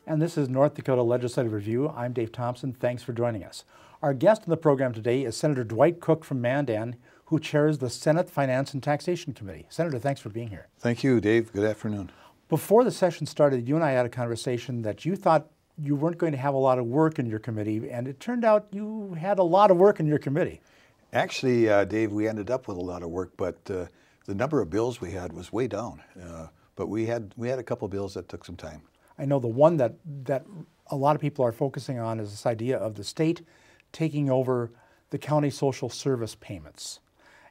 And this is North Dakota Legislative Review. I'm Dave Thompson. Thanks for joining us. Our guest on the program today is Senator Dwight Cook from Mandan, who chairs the Senate Finance and Taxation Committee. Senator, thanks for being here. Thank you, Dave. Good afternoon. Before the session started, you and I had a conversation that you thought you weren't going to have a lot of work in your committee, and it turned out you had a lot of work in your committee. Actually, Dave, we ended up with a lot of work, but the number of bills we had was way down. But we had a couple of bills that took some time. I know the one that a lot of people are focusing on is this idea of the state taking over the county social service payments.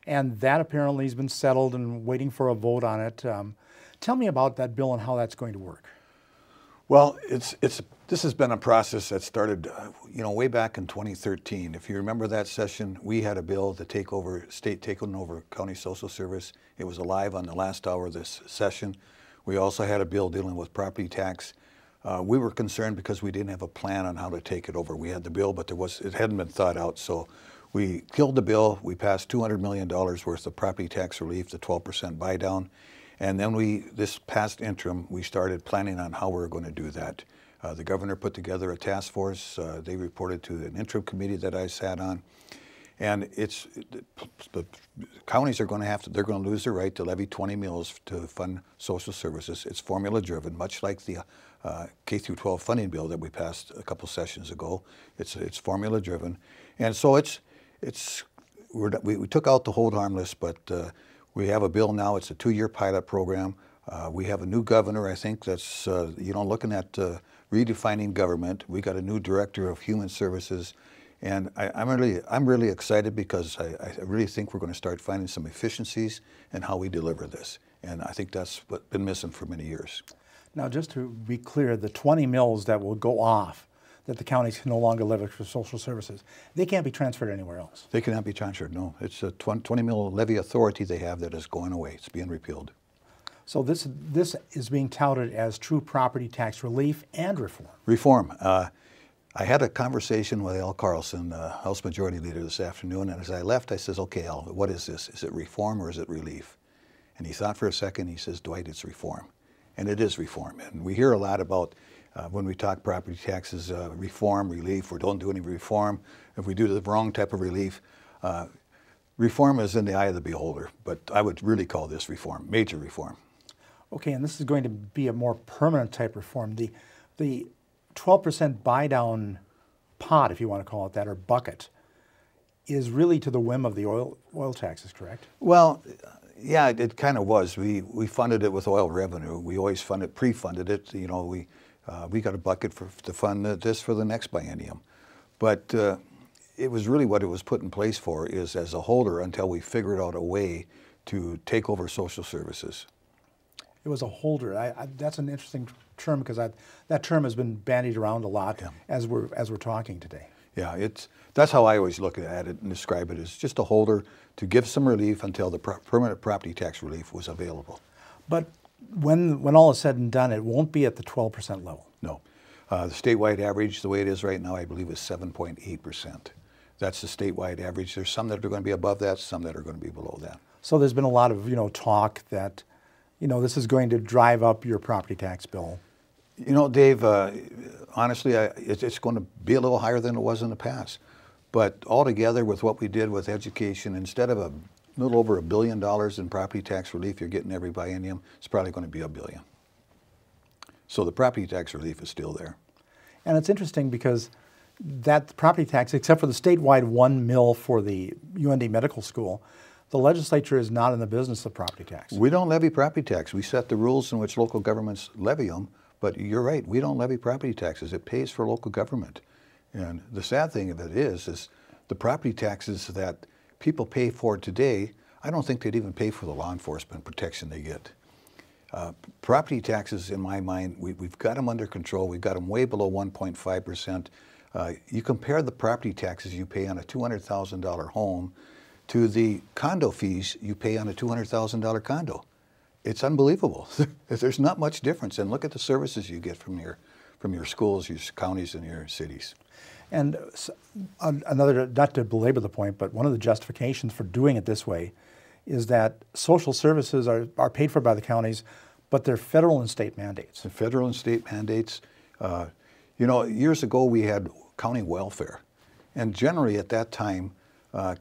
And that apparently has been settled and waiting for a vote on it. Tell me about that bill and how that's going to work. Well, this has been a process that started, way back in 2013. If you remember that session, we had a bill to take over, state taking over county social service. It was alive on the last hour of this session. We also had a bill dealing with property tax. We were concerned because we didn't have a plan on how to take it over. We had the bill, but it hadn't been thought out. So we killed the bill. We passed $200 million worth of property tax relief, the 12% buy down. And then this past interim, we started planning on how we were going to do that. The governor put together a task force. They reported to an interim committee that I sat on. And the counties are going to they're going to lose their right to levy 20 mills to fund social services. It's formula driven, much like the K through 12 funding bill that we passed a couple sessions ago. It's formula driven. And so we took out the hold harmless, but we have a bill now. It's a 2-year pilot program. We have a new governor, I think, that's looking at redefining government. We got a new director of human services. And I'm really excited because I really think we're going to start finding some efficiencies in how we deliver this. And I think that's what's been missing for many years. Now, just to be clear, the 20 mills that will go off, that the counties can no longer levy for social services, they can't be transferred anywhere else. They cannot be transferred, no. It's a 20 mill levy authority they have that is going away. It's being repealed. So this is being touted as true property tax relief and reform. Reform. I had a conversation with Al Carlson, House Majority Leader, this afternoon, and as I left, I says, okay, Al, what is this? Is it reform or is it relief? And he thought for a second, he says, Dwight, it's reform. And it is reform. And we hear a lot about, when we talk property taxes, reform, relief, or don't do any reform. If we do the wrong type of relief, reform is in the eye of the beholder, but I would really call this reform, major reform. Okay, and this is going to be a more permanent type reform. The 12% buy-down pot, if you want to call it that, or bucket, is really to the whim of the oil taxes, correct? Well, yeah, it kind of was. We funded it with oil revenue. We always pre-funded it. We got a bucket to fund this for the next biennium. But it was really what it was put in place for is as a holder until we figured out a way to take over social services. It was a holder. That's an interesting term because that term has been bandied around a lot as we're talking today. Yeah, that's how I always look at it and describe it as just a holder to give some relief until the permanent property tax relief was available. But when all is said and done, it won't be at the 12% level. No. The statewide average, the way it is right now, I believe is 7.8%. That's the statewide average. There's some that are going to be above that, some that are going to be below that. So there's been a lot of talk that this is going to drive up your property tax bill. Dave, honestly, it's going to be a little higher than it was in the past. But altogether, with what we did with education, instead of a little over $1 billion in property tax relief you're getting every biennium, it's probably going to be $1 billion. So the property tax relief is still there. And it's interesting because that property tax, except for the statewide 1 mill for the UND Medical School, the legislature is not in the business of property tax. We don't levy property tax. We set the rules in which local governments levy them. But you're right, we don't levy property taxes. It pays for local government. And the sad thing of it is the property taxes that people pay for today, I don't think they'd even pay for the law enforcement protection they get. Property taxes, in my mind, we've got them under control. We've got them way below 1.5%. You compare the property taxes you pay on a $200,000 home to the condo fees you pay on a $200,000 condo. It's unbelievable. There's not much difference. And look at the services you get from your schools, your counties, and your cities. And another, not to belabor the point, but one of the justifications for doing it this way is that social services are paid for by the counties, but they're federal and state mandates. The federal and state mandates, You know, years ago we had county welfare. And generally at that time,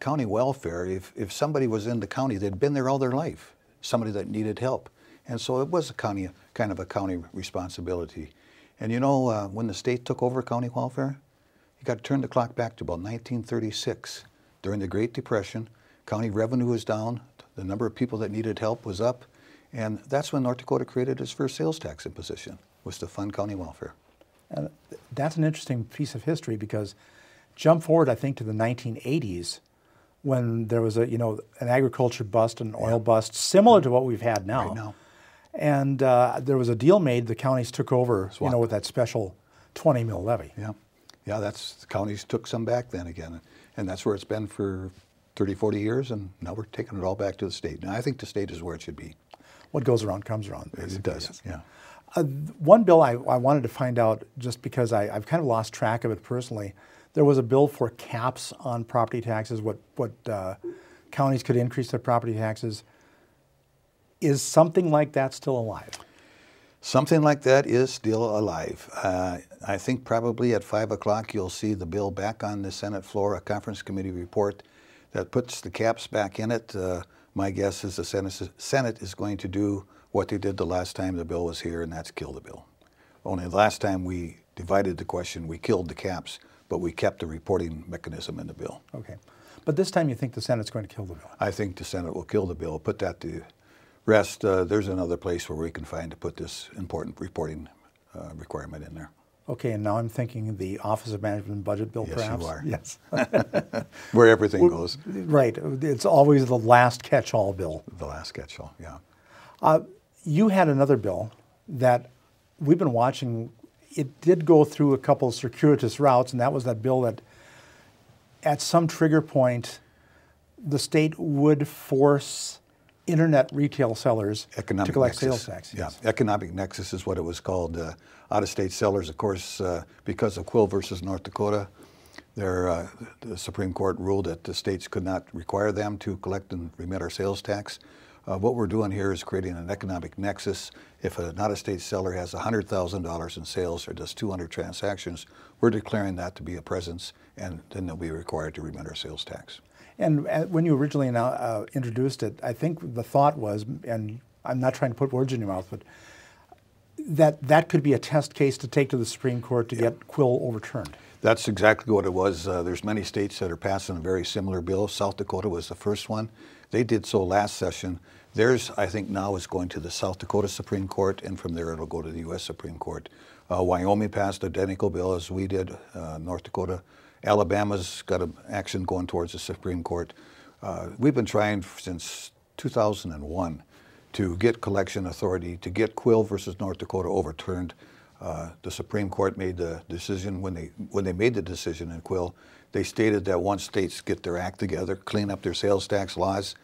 county welfare, if somebody was in the county, they'd been there all their life, somebody that needed help. And so it was a county, kind of a county responsibility. And you know, when the state took over county welfare, you got to turn the clock back to about 1936. During the Great Depression, county revenue was down, the number of people that needed help was up, and that's when North Dakota created its first sales tax imposition, was to fund county welfare. And that's an interesting piece of history, because jump forward, I think, to the 1980s, when there was an agriculture bust, an oil bust, similar to what we've had now. Right now. And there was a deal made, the counties took over, with that special 20 mil levy. Yeah, yeah, the counties took some back then again. And that's where it's been for 30, 40 years, and now we're taking it all back to the state. And I think the state is where it should be. What goes around comes around. It does, yes. yeah. One bill I wanted to find out, just because I've kind of lost track of it personally, there was a bill for caps on property taxes, what counties could increase their property taxes. Is something like that still alive? Something like that is still alive. I think probably at 5 o'clock you'll see the bill back on the Senate floor, a conference committee report that puts the caps back in it. My guess is the Senate is going to do what they did the last time the bill was here, and that's kill the bill. Only the last time we divided the question, we killed the caps, but we kept the reporting mechanism in the bill. Okay. But this time you think the Senate's going to kill the bill? I think the Senate will kill the bill, put that to rest. There's another place where we can find to put this important reporting requirement in there. Okay, and now I'm thinking the Office of Management and Budget bill, perhaps? Yes, you are. Yes. Where everything goes. Right. It's always the last catch-all bill. The last catch-all, yeah. You had another bill that we've been watching. It did go through a couple of circuitous routes, and that was that bill that at some trigger point, the state would force internet retail sellers to collect sales tax. Yeah, economic nexus is what it was called. Out-of-state sellers, of course, because of Quill versus North Dakota, the Supreme Court ruled that the states could not require them to collect and remit our sales tax. What we're doing here is creating an economic nexus. If an out-of-state seller has $100,000 in sales or does 200 transactions, we're declaring that to be a presence, and then they'll be required to remit our sales tax. And when you originally introduced it, I think the thought was, and I'm not trying to put words in your mouth, but that could be a test case to take to the Supreme Court to get Quill overturned. That's exactly what it was. There's many states that are passing a very similar bill. South Dakota was the first one. They did so last session. Theirs, I think, now is going to the South Dakota Supreme Court, and from there it'll go to the U.S. Supreme Court. Wyoming passed an identical bill as we did, North Dakota. Alabama's got an action going towards the Supreme Court. We've been trying since 2001 to get collection authority, to get Quill versus North Dakota overturned. The Supreme Court made the decision, when they made the decision in Quill, they stated that once states get their act together, clean up their sales tax laws,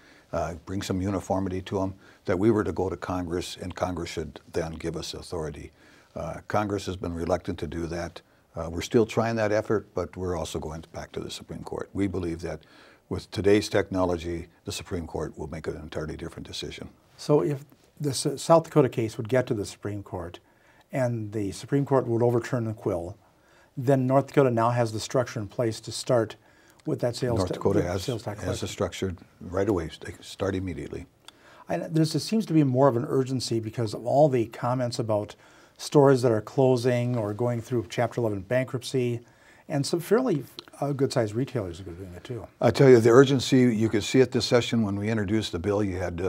bring some uniformity to them, that we were to go to Congress, and Congress should then give us authority. Congress has been reluctant to do that. We're still trying that effort, but we're also going back to the Supreme Court. We believe that with today's technology, the Supreme Court will make an entirely different decision. So if the South Dakota case would get to the Supreme Court, and the Supreme Court would overturn the Quill, then North Dakota now has the structure in place to start with that sales tax. North Dakota has a structure right away, start immediately. And there seems to be more of an urgency because of all the comments about stores that are closing or going through Chapter 11 bankruptcy, and some fairly good-sized retailers are doing it too. I tell you, the urgency, you could see it this session when we introduced the bill. You had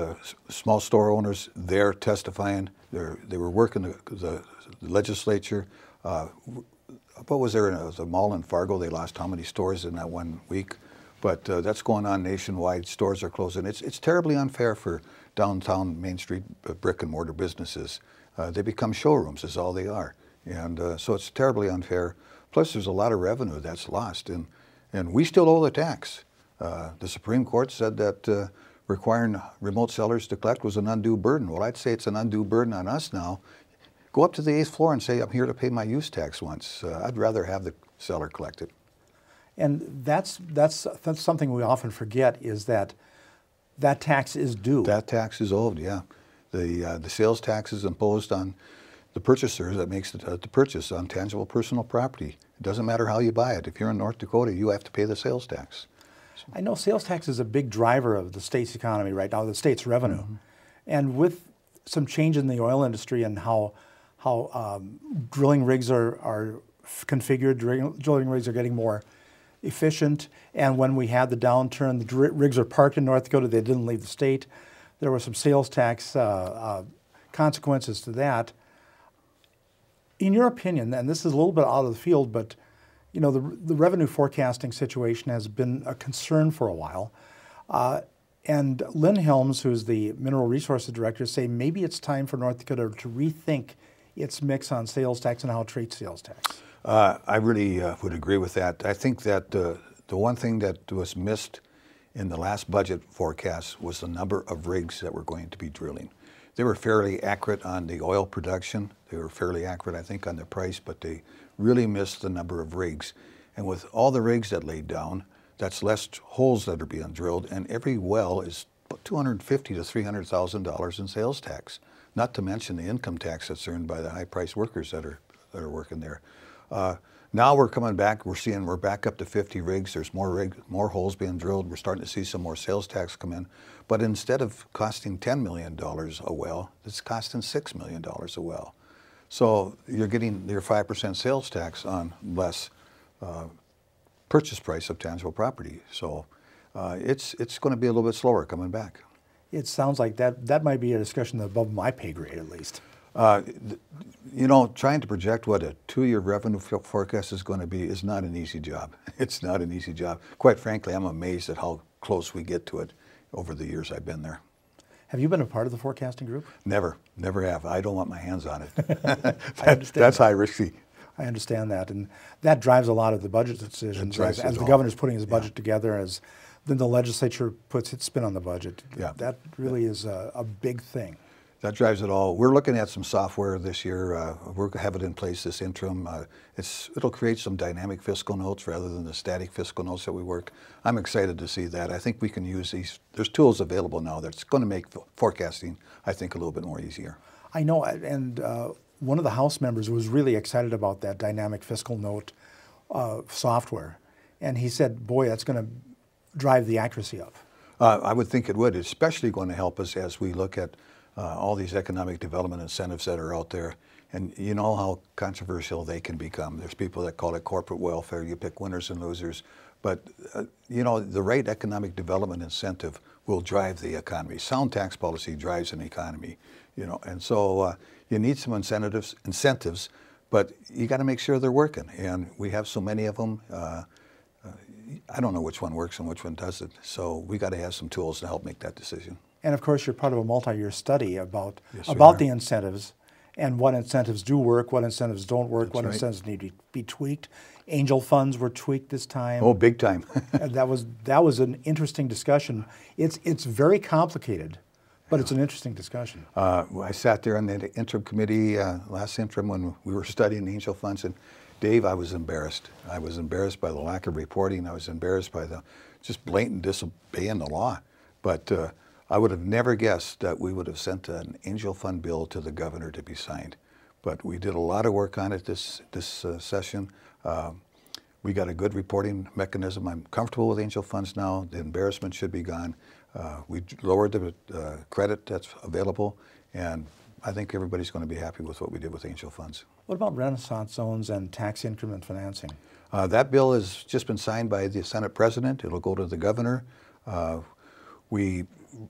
small store owners there testifying. They were working the legislature. What was there? It was a mall in Fargo. They lost how many stores in that 1 week? But that's going on nationwide. Stores are closing. It's terribly unfair for downtown Main Street brick and mortar businesses. They become showrooms is all they are. And so it's terribly unfair. Plus there's a lot of revenue that's lost. And we still owe the tax. The Supreme Court said that requiring remote sellers to collect was an undue burden. Well, I'd say it's an undue burden on us now. Go up to the 8th floor and say, I'm here to pay my use tax once. I'd rather have the seller collect it. And that's something we often forget, is that tax is due. That tax is owed, yeah. The sales tax is imposed on the purchaser that makes the purchase on tangible personal property. It doesn't matter how you buy it. If you're in North Dakota, you have to pay the sales tax. I know sales tax is a big driver of the state's economy right now, the state's revenue. And with some change in the oil industry and how drilling rigs are configured, drilling rigs are getting more efficient. And when we had the downturn, the rigs are parked in North Dakota, they didn't leave the state. There were some sales tax consequences to that. In your opinion, and this is a little bit out of the field, but you know, the revenue forecasting situation has been a concern for a while. And Lynn Helms, who's the Mineral Resources Director, say maybe it's time for North Dakota to rethink its mix on sales tax and how it treats sales tax. I really would agree with that. I think that the one thing that was missed in the last budget forecast was the number of rigs that were going to be drilling. They were fairly accurate on the oil production. They were fairly accurate, I think, on the price, but they really missed the number of rigs. And with all the rigs that laid down, that's less holes that are being drilled, and every well is $250,000 to $300,000 in sales tax. Not to mention the income tax that's earned by the high-priced workers that are working there. Now we're coming back. We're back up to 50 rigs. There's more holes being drilled. We're starting to see some more sales tax come in. But instead of costing $10 million a well, it's costing $6 million a well. So you're getting your 5% sales tax on less purchase price of tangible property. So it's going to be a little bit slower coming back. It sounds like that might be a discussion above my pay grade at least. You know, trying to project what a 2-year revenue forecast is going to be is not an easy job. It's not an easy job. Quite frankly, I'm amazed at how close we get to it over the years I've been there. Have you been a part of the forecasting group? Never have. I don't want my hands on it. That's high risky. I understand that, and that drives a lot of the budget decisions as the governor's putting his budget together, as then the legislature puts its spin on the budget. Yeah. That really is a big thing. That drives it all. We're looking at some software this year. We'll have it in place this interim. It'll create some dynamic fiscal notes rather than the static fiscal notes that we work. I'm excited to see that. I think we can use these. There's tools available now that's going to make forecasting, I think, a little bit more easier. I know, and one of the House members was really excited about that dynamic fiscal note software. And he said, boy, that's going to drive the accuracy up. I would think it would. It's especially going to help us as we look at all these economic development incentives that are out there. And you know how controversial they can become. There's people that call it corporate welfare. You pick winners and losers. But, you know, the right economic development incentive will drive the economy. Sound tax policy drives an economy, you know. And so you need some incentives, but you got to make sure they're working. And we have so many of them. I don't know which one works and which one doesn't. So we got to have some tools to help make that decision. And of course, you're part of a multi-year study about the incentives and what incentives do work, what incentives don't work, what incentives need to be tweaked. Angel funds were tweaked this time. Oh, big time. And that was an interesting discussion. It's very complicated, but it's an interesting discussion. I sat there on the interim committee last interim when we were studying angel funds, and Dave, I was embarrassed. I was embarrassed by the lack of reporting. I was embarrassed by the just blatant disobeying the law. But I would have never guessed that we would have sent an angel fund bill to the governor to be signed. But we did a lot of work on it this session. We got a good reporting mechanism. I'm comfortable with angel funds now. The embarrassment should be gone. We lowered the credit that's available, and I think everybody's going to be happy with what we did with angel funds. What about Renaissance zones and tax increment financing? That bill has just been signed by the Senate President. It'll go to the governor. We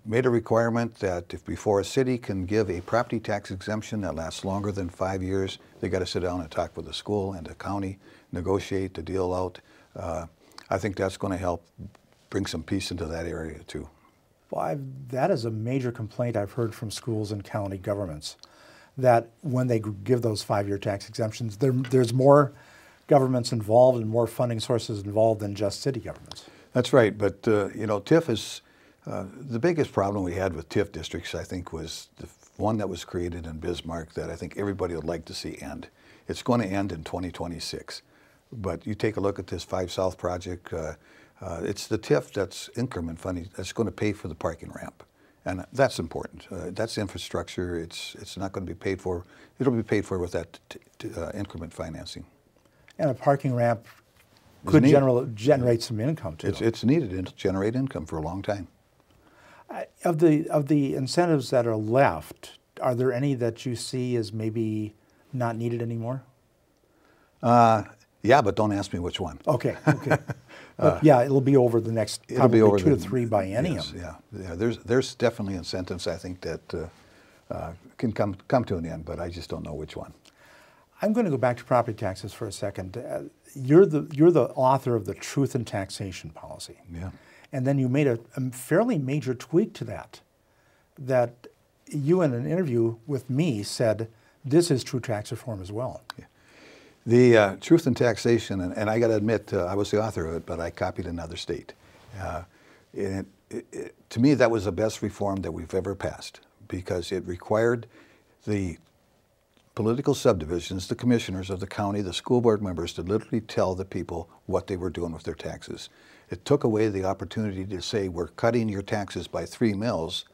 made a requirement that if before a city can give a property tax exemption that lasts longer than 5 years, they got to sit down and talk with the school and the county, negotiate the deal out. I think that's going to help bring some peace into that area too. Well, that is a major complaint I've heard from schools and county governments, that when they give those 5-year tax exemptions, there's more governments involved and more funding sources involved than just city governments. That's right, but you know, TIF is the biggest problem we had with TIF districts, I think, was the one that was created in Bismarck that I think everybody would like to see end. It's going to end in 2026. But you take a look at this 5 South project, it's the TIF that's increment funding that's going to pay for the parking ramp. And that's important. That's infrastructure. It's not going to be paid for. It'll be paid for with that increment financing. And a parking ramp Is could needed. generate some income too. It's needed to generate income for a long time. Of the incentives that are left, are there any that you see as maybe not needed anymore? Yeah, but don't ask me which one. Okay, okay. But yeah, it'll be over the next probably It'll be over 2 to 3 biennium. Yes, yeah. There's definitely incentives I think that can come to an end, but I just don't know which one. I'm going to go back to property taxes for a second. You're the author of the Truth in Taxation policy. Yeah. And then you made a fairly major tweak to that you in an interview with me said, this is true tax reform as well. Yeah. The Truth in Taxation, and I got to admit, I was the author of it, but I copied another state. To me, that was the best reform that we've ever passed because it required the political subdivisions, the commissioners of the county, the school board members to literally tell the people what they were doing with their taxes. It took away the opportunity to say, we're cutting your taxes by 3 mills,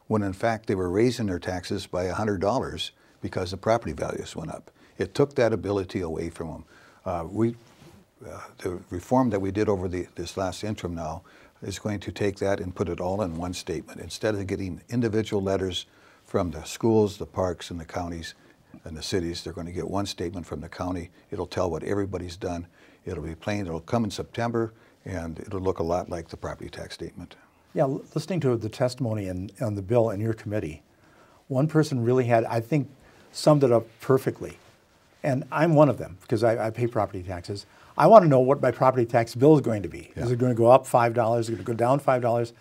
when in fact they were raising their taxes by $100 because the property values went up. It took that ability away from them. The reform that we did over this last interim now is going to take that and put it all in one statement. Instead of getting individual letters from the schools, the parks, and the counties, and the cities, they're going to get one statement from the county. It'll tell what everybody's done. It'll be plain. It'll come in September, and it'll look a lot like the property tax statement. Yeah, listening to the testimony on the bill in your committee, one person really had, I think, summed it up perfectly. And I'm one of them because I pay property taxes. I want to know what my property tax bill is going to be. Yeah. Is it going to go up $5? Is it going to go down $5?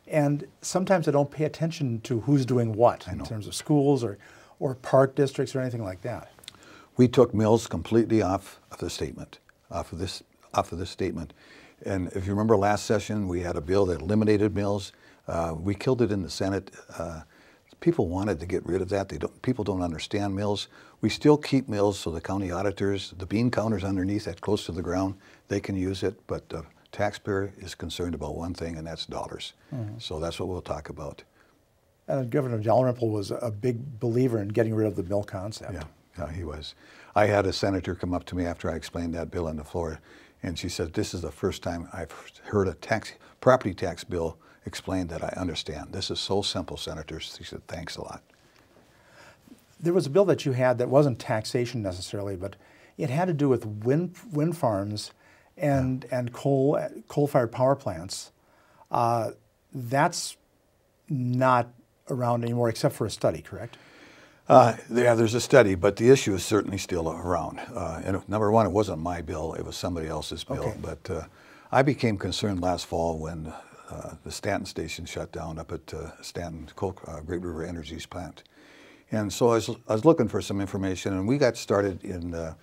And sometimes I don't pay attention to who's doing what in terms of schools or park districts or anything like that. We took mills completely off of the statement, off of this statement. And if you remember last session, we had a bill that eliminated mills. We killed it in the Senate. People wanted to get rid of that. People don't understand mills. We still keep mills so the county auditors, the bean counters underneath that close to the ground, they can use it. But the taxpayer is concerned about one thing, and that's dollars. Mm-hmm. So that's what we'll talk about. Governor Dalrymple was a big believer in getting rid of the mill concept. Yeah, he was. I had a senator come up to me after I explained that bill on the floor, and she said, this is the first time I've heard a property tax bill explained that I understand. This is so simple, Senator. She said, thanks a lot. There was a bill that you had that wasn't taxation necessarily, but it had to do with wind farms and coal-fired power plants. That's not around anymore except for a study, correct? Yeah, there's a study, but the issue is certainly still around. And number one, it wasn't my bill, it was somebody else's bill. Okay. But I became concerned last fall when the Stanton station shut down up at Stanton Great River Energy's plant. And so I was looking for some information, and we got started in the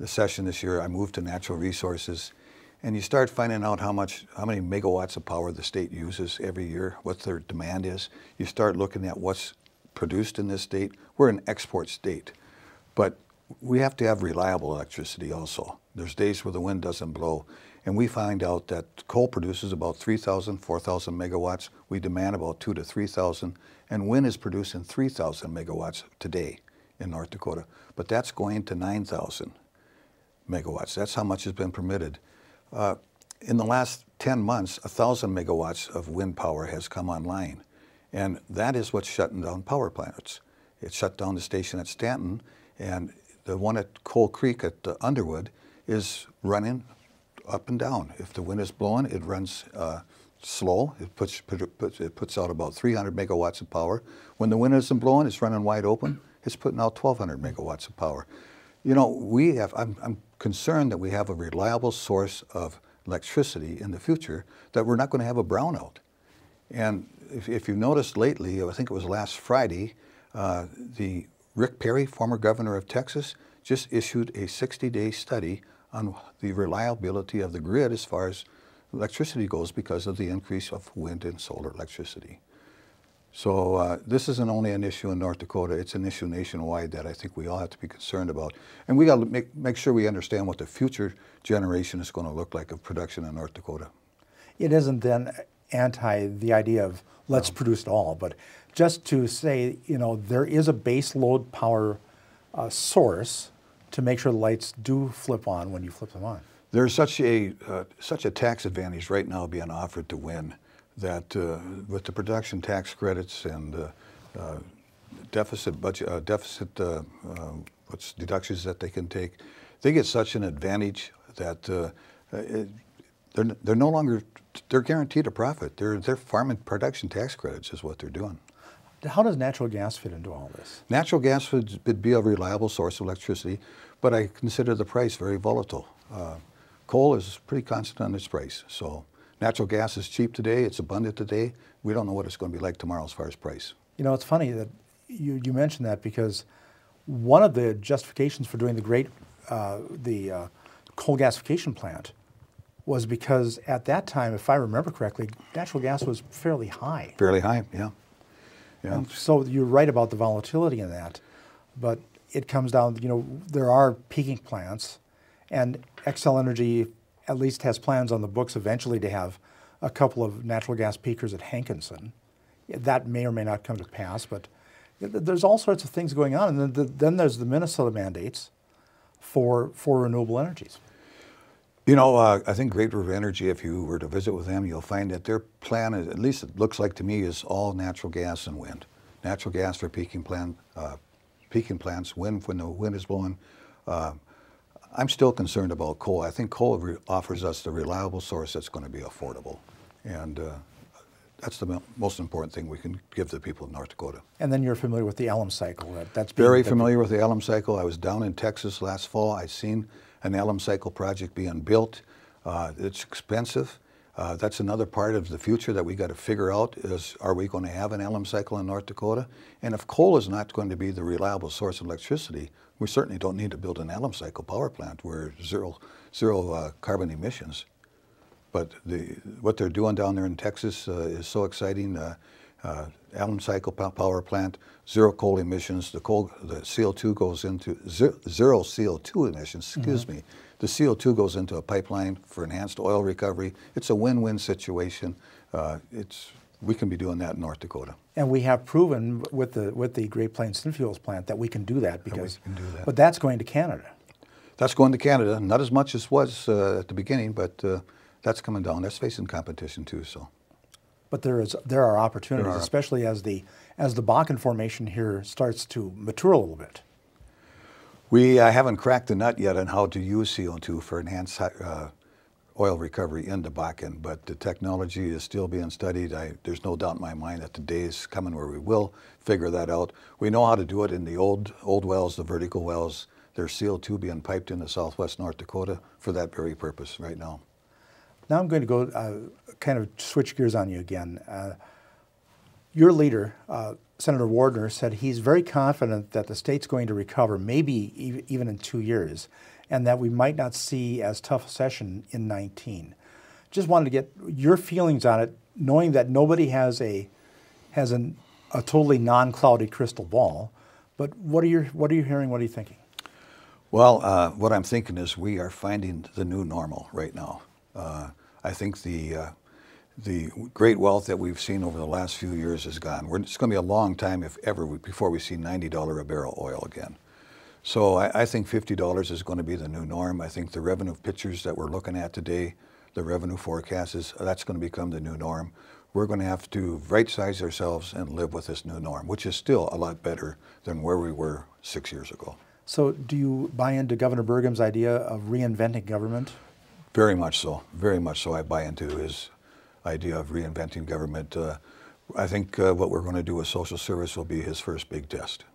session this year. I moved to natural resources, and you start finding out how many megawatts of power the state uses every year, what their demand is. You start looking at what's produced in this state. We're an export state, but we have to have reliable electricity also. There's days where the wind doesn't blow, and we find out that coal produces about 3,000, 4,000 megawatts. We demand about 2,000 to 3,000, and wind is producing 3,000 megawatts today in North Dakota, but that's going to 9,000 megawatts. That's how much has been permitted. In the last 10 months, 1,000 megawatts of wind power has come online, and that is what's shutting down power plants. It shut down the station at Stanton, and the one at Coal Creek at Underwood is running up and down. If the wind is blowing, it runs slow. It puts out about 300 megawatts of power. When the wind isn't blowing, it's running wide open. It's putting out 1,200 megawatts of power. You know, I'm concerned that we have a reliable source of electricity in the future, that we're not going to have a brownout. And if you noticed lately, I think it was last Friday, the Rick Perry, former governor of Texas, just issued a 60-day study on the reliability of the grid as far as electricity goes because of the increase of wind and solar electricity. So this isn't only an issue in North Dakota, it's an issue nationwide that I think we all have to be concerned about. And we got to make sure we understand what the future generation is going to look like of production in North Dakota. It isn't then, anti the idea of let's produce it all, but just to say, there is a base load power source to make sure the lights do flip on when you flip them on. There's such a tax advantage right now being offered to wind that with the production tax credits and deficit deductions that they can take, they get such an advantage that they're no longer, they're guaranteed a profit. They're farming production tax credits is what they're doing. How does natural gas fit into all this? Natural gas would be a reliable source of electricity, but I consider the price very volatile. Coal is pretty constant on its price. So natural gas is cheap today, it's abundant today. We don't know what it's going to be like tomorrow as far as price. It's funny that you mentioned that, because one of the justifications for doing the coal gasification plant was because at that time, if I remember correctly, natural gas was fairly high. Fairly high, yeah. Yeah. And so you're right about the volatility in that, but it comes down, there are peaking plants, and Xcel Energy at least has plans on the books eventually to have a couple of natural gas peakers at Hankinson. That may or may not come to pass, but there's all sorts of things going on. And then there's the Minnesota mandates for renewable energies. I think Great River Energy, if you were to visit with them, you'll find that their plan, at least it looks like to me, is all natural gas and wind. Natural gas for peaking plants, wind when the wind is blowing. I'm still concerned about coal. I think coal offers us the reliable source that's going to be affordable. And that's the most important thing we can give the people of North Dakota. And then you're familiar with the Elm cycle. That's very familiar with the Elm cycle. I was down in Texas last fall. I seen an Elm cycle project being built. It's expensive. That's another part of the future that we got to figure out is, are we going to have an Elm cycle in North Dakota? And if coal is not going to be the reliable source of electricity, we certainly don't need to build an Elm cycle power plant where zero carbon emissions. But what they're doing down there in Texas is so exciting. Elm cycle power plant, zero coal emissions. The CO2 goes into zero CO2 emissions. Excuse me. The CO2 goes into a pipeline for enhanced oil recovery. It's a win-win situation. We can be doing that in North Dakota. And we have proven with the Great Plains Synfuels plant that we can do that, but that's going to Canada. That's going to Canada. Not as much as was at the beginning, but that's coming down. That's facing competition too. So. But there are opportunities, especially as the Bakken formation here starts to mature a little bit. We haven't cracked the nut yet on how to use CO2 for enhanced oil recovery in the Bakken, but the technology is still being studied. There's no doubt in my mind that the day is coming where we will figure that out. We know how to do it in the old wells, the vertical wells. There's CO2 being piped into southwest North Dakota for that very purpose right now. Now I'm going to go kind of switch gears on you again. Your leader, Senator Wardner, said he's very confident that the state's going to recover, maybe even in 2 years, and that we might not see as tough a session in 19. Just wanted to get your feelings on it, knowing that nobody has a totally non-cloudy crystal ball. But what are you hearing? What are you thinking? Well, what I'm thinking is we are finding the new normal right now. I think the great wealth that we've seen over the last few years is gone. It's going to be a long time, if ever, before we see $90 a barrel oil again. So I think $50 is going to be the new norm. I think the revenue pictures that we're looking at today, the revenue forecasts, that's going to become the new norm. We're going to have to right-size ourselves and live with this new norm, which is still a lot better than where we were 6 years ago. So do you buy into Governor Burgum's idea of reinventing government? Very much so. Very much so. I buy into his idea of reinventing government. I think what we're going to do with social service will be his first big test.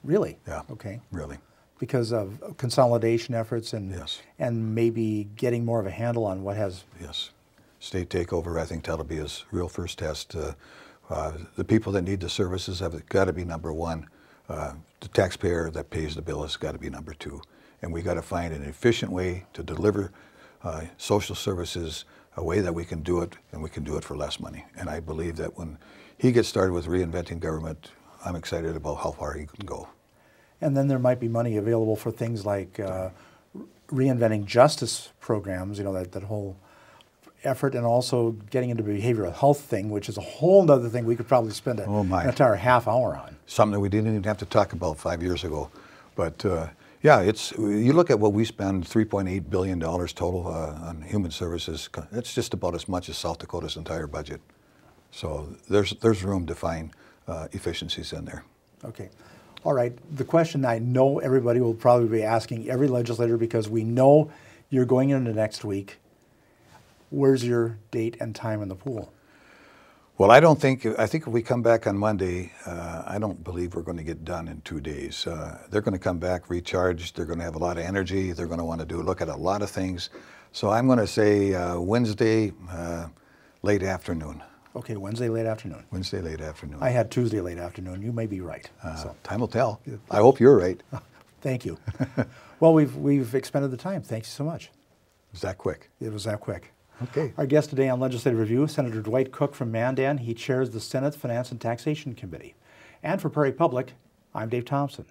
Really? Yeah. Okay. Really. Because of consolidation efforts and yes. And maybe getting more of a handle on what has... Yes. State takeover, I think that'll be his real first test. The people that need the services have got to be number one. The taxpayer that pays the bill has got to be number two. And we got to find an efficient way to deliver social services, a way that we can do it, and we can do it for less money. And I believe that when he gets started with reinventing government, I'm excited about how far he can go. And then there might be money available for things like reinventing justice programs, that whole effort, and also getting into the behavioral health thing, which is a whole other thing we could probably spend Oh, my. an entire half hour on. Something that we didn't even have to talk about 5 years ago. But yeah, you look at what we spend, $3.8 billion total on human services. It's just about as much as South Dakota's entire budget. So there's room to find efficiencies in there. Okay. All right. The question I know everybody will probably be asking every legislator, because we know you're going into next week. Where's your date and time in the pool? Well, I think if we come back on Monday, I don't believe we're going to get done in 2 days. They're going to come back recharged. They're going to have a lot of energy. They're going to want to look at a lot of things. So I'm going to say Wednesday, late afternoon. Okay, Wednesday late afternoon. Wednesday late afternoon. I had Tuesday late afternoon. You may be right. Time will tell. I hope you're right. Thank you. Well, we've expended the time. Thank you so much. Is that quick? It was that quick. Okay. Our guest today on Legislative Review, Senator Dwight Cook from Mandan. He chairs the Senate Finance and Taxation Committee. And for Prairie Public, I'm Dave Thompson.